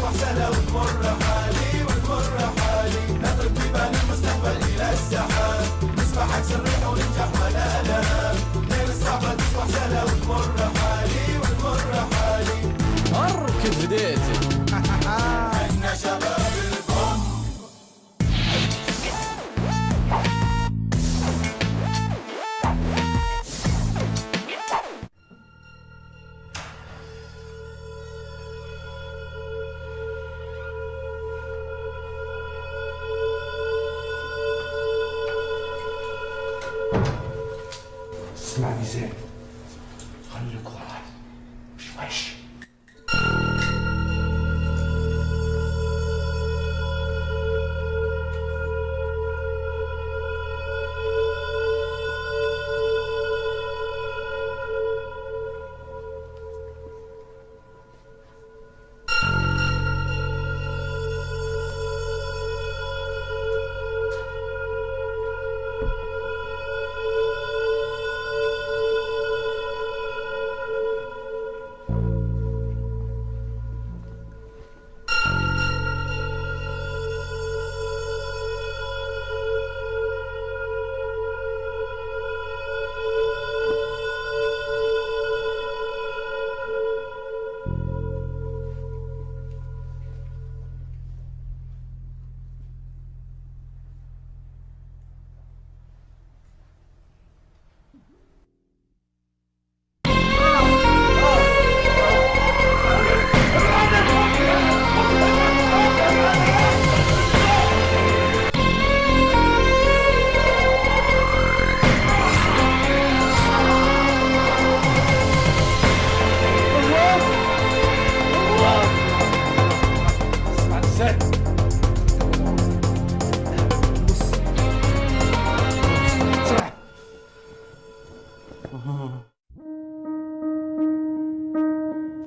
تصبح سهلة وتمر حالي والمر حالي، نضرب بيبان المستقبل إلى السحاب، نسبح عكس الريح وننجح ولا نهاب، ليل الصعبة تصبح سهلة وتمر حالي والمر حالي. كيف بديتي؟ احنا شباب البوم. اسمعني زين، خليك وراي شويش.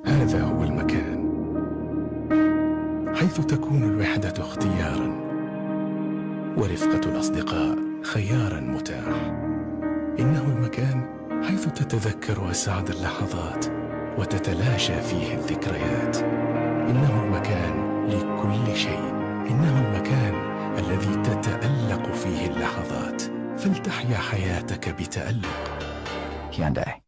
هذا هو المكان حيث تكون الوحدة اختيارا، ورفقة الأصدقاء خيارا متاح. إنه المكان حيث تتذكر أسعد اللحظات وتتلاشى فيه الذكريات. إنه المكان لكل شيء. إنه المكان الذي تتألق فيه اللحظات، فلتحيا حياتك بتألق. Hyundai.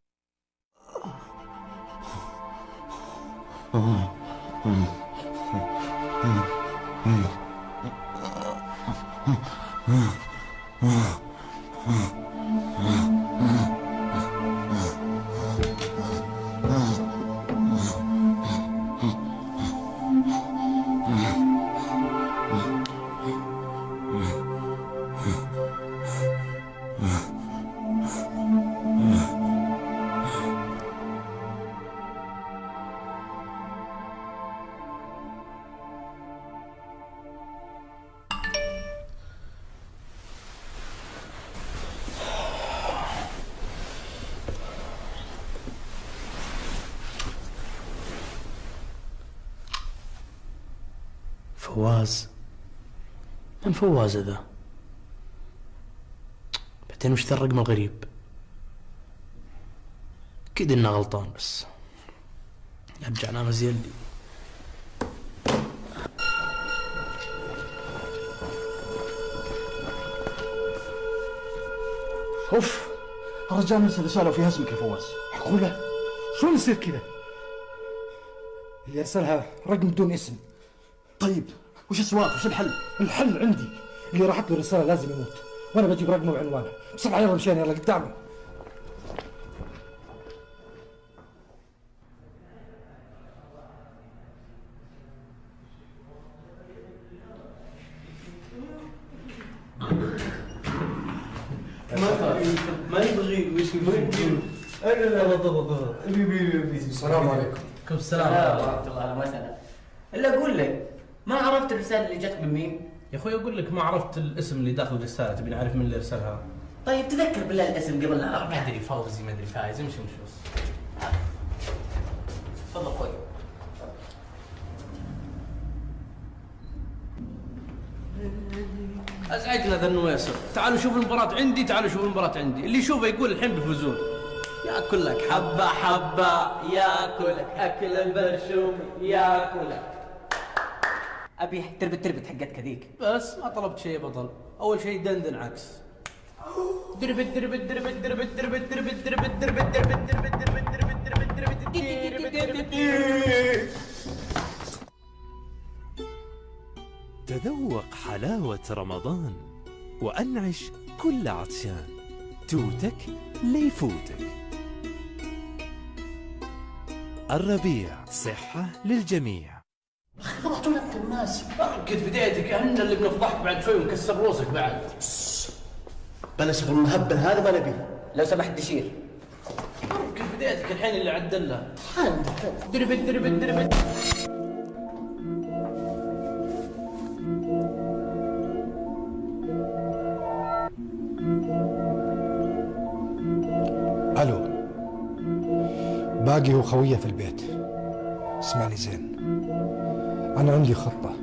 فواز؟ من فواز ذا؟ بعدين وش ذا الرقم الغريب؟ أكيد إنه غلطان، بس أرجع أنام زين لي. اوف، الرجال ننسى رسالة وفيها اسمك يا فواز. معقولة؟ شلون يصير كذا؟ اللي ارسلها رقم بدون اسم. طيب وش السوالف؟ وش الحل؟ الحل عندي، اللي راحت له الرسالة لازم يموت، وانا بجيب رقمه وعنوانه. بسرعة يلا مشينا، يلا قدامي. ما يبغي وش يبغي. السلام عليكم. كم السلام ورحمة الله وبركاته. الا اقول لك، ما عرفت الرسالة اللي جت من مين؟ يا اخوي اقول لك ما عرفت الاسم اللي داخل الرسالة، تبي نعرف من اللي ارسلها. طيب تذكر بالله الاسم قبل لا ما ادري، فوزي ما ادري، فايز، امشي بس. تفضل اخوي. ازعجنا ذا النويصر. تعالوا شوفوا المباراة عندي، تعالوا شوفوا المباراة عندي، اللي يشوفه يقول الحين بيفوزون. ياكل لك حبة حبة، ياكلك اكل البرشوم، ياكلك. ابي تربت حقتك هذيك. بس ما طلبت شيء يا بطل. اول شيء دندن عكس. دربت دربت دربت دربت دربت دربت دربت دربت دربت دربت دربت دربت دربت. تذوق حلاوة رمضان وأنعش كل عطشان، توتك ليفوتك. الربيع صحة للجميع. فضحتونا انت الناس. ركد في ديتك، احنا اللي بنفضحك بعد شوي ونكسر روسك بعد. بلا شغل المهبل هذا ما نبيه. لو سمحت دشير. ركد في ديتك الحين اللي عدلها. عندك دربت دربت دربت. الو، باقي وخويه في البيت. اسمعني زين، انا عندي خطه،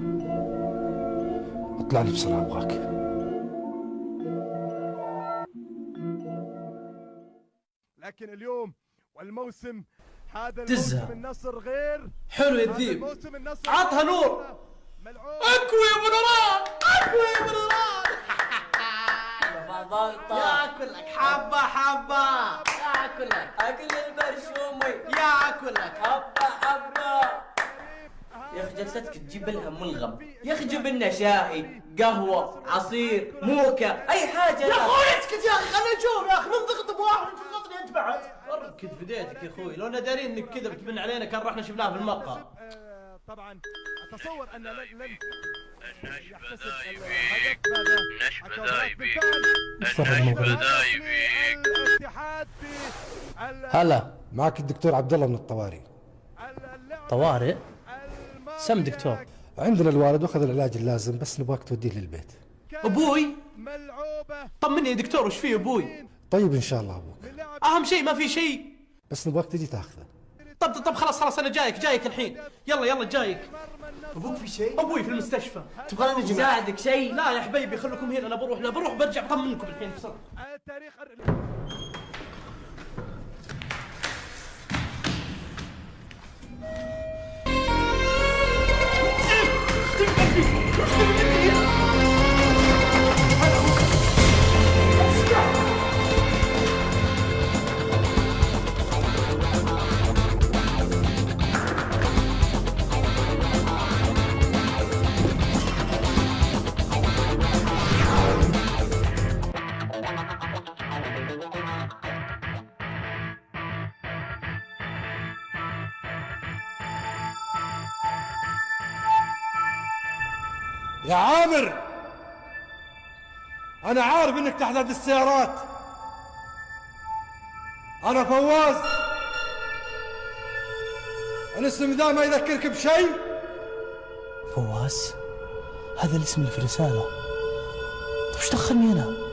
اطلع لي بسرعه ابغاك. لكن اليوم والموسم هذا تزهق. الموسم النصر غير. حلو يا هذا الذيب. الموسم النصر عطها نور. ملعوب. اكوي يا ابو نوران، اكوي يا ابو نوران. ياكل لك حبه حبه. اكل لك اكل البرشومي. ياكل لك حبه حبه. يا اخي جلستك تجيب لها ملغم. يا اخي جيب لنا شاي، قهوه، عصير، موكا، اي حاجه. يا اخوي اسكت يا اخي، خليني اشوف يا اخي. من ضغط بواحد تضغطني انت بعد. ركد في ديتك يا اخوي، لو دارين انك كذا بتمن علينا كان رحنا شفناها في المقهى. طبعا اتصور ان لن يحتسب الهدف النشبة هذا. ذايبي. الاتحاد هلا، معك الدكتور عبد الله من الطوارئ. طوارئ؟ سم دكتور. عندنا الوالد واخذ العلاج اللازم، بس نبغاك توديه للبيت. ابوي؟ ملعوبة. طمني يا دكتور، وش فيه ابوي؟ طيب ان شاء الله ابوك، اهم شيء ما في شيء. بس نبغاك تجي تاخذه. طب خلاص انا جايك الحين. يلا جايك. ابوك في شيء؟ ابوي في المستشفى. تبغاني نجي معك؟ ساعدك شيء؟ لا يا حبيبي خليكم هنا، انا بروح برجع بطمنكم الحين بسرعه. التاريخ يا عامر، انا عارف انك تحت هذه السيارات. انا فواز. الاسم ذا ما يذكرك بشيء؟ فواز؟ هذا الاسم اللي في الرسالة. طيب وش دخلني انا؟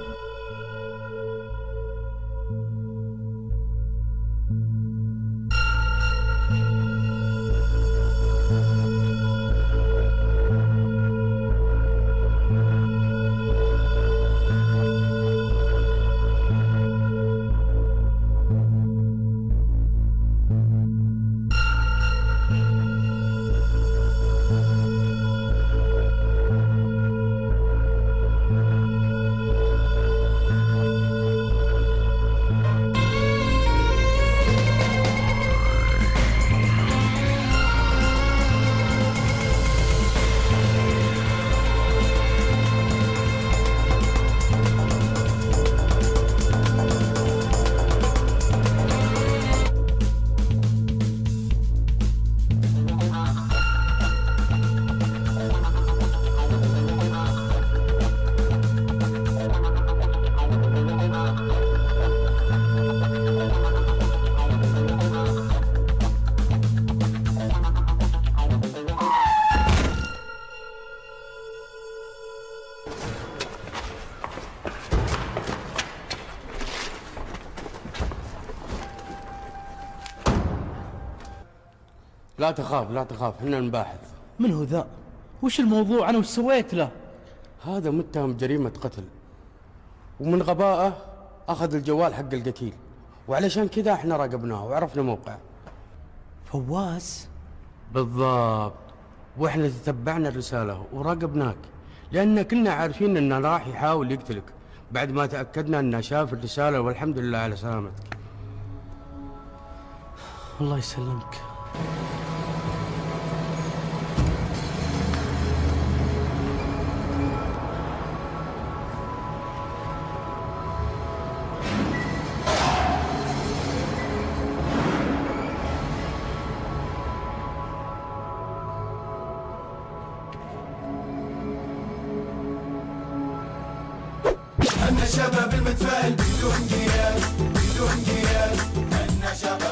لا تخاف احنا نباحث. من هو ذا؟ وش الموضوع؟ انا وش سويت له؟ هذا متهم جريمة قتل، ومن غبائه اخذ الجوال حق القتيل، وعلشان كذا احنا راقبناه وعرفنا موقعه. فواز؟ بالضبط. واحنا تتبعنا الرسالة وراقبناك، لأن كنا عارفين انه راح يحاول يقتلك بعد ما تأكدنا انه شاف الرسالة، والحمد لله على سلامتك. الله يسلمك. أن شباب المتفائل بدون قياس، بدون قياس. أن شباب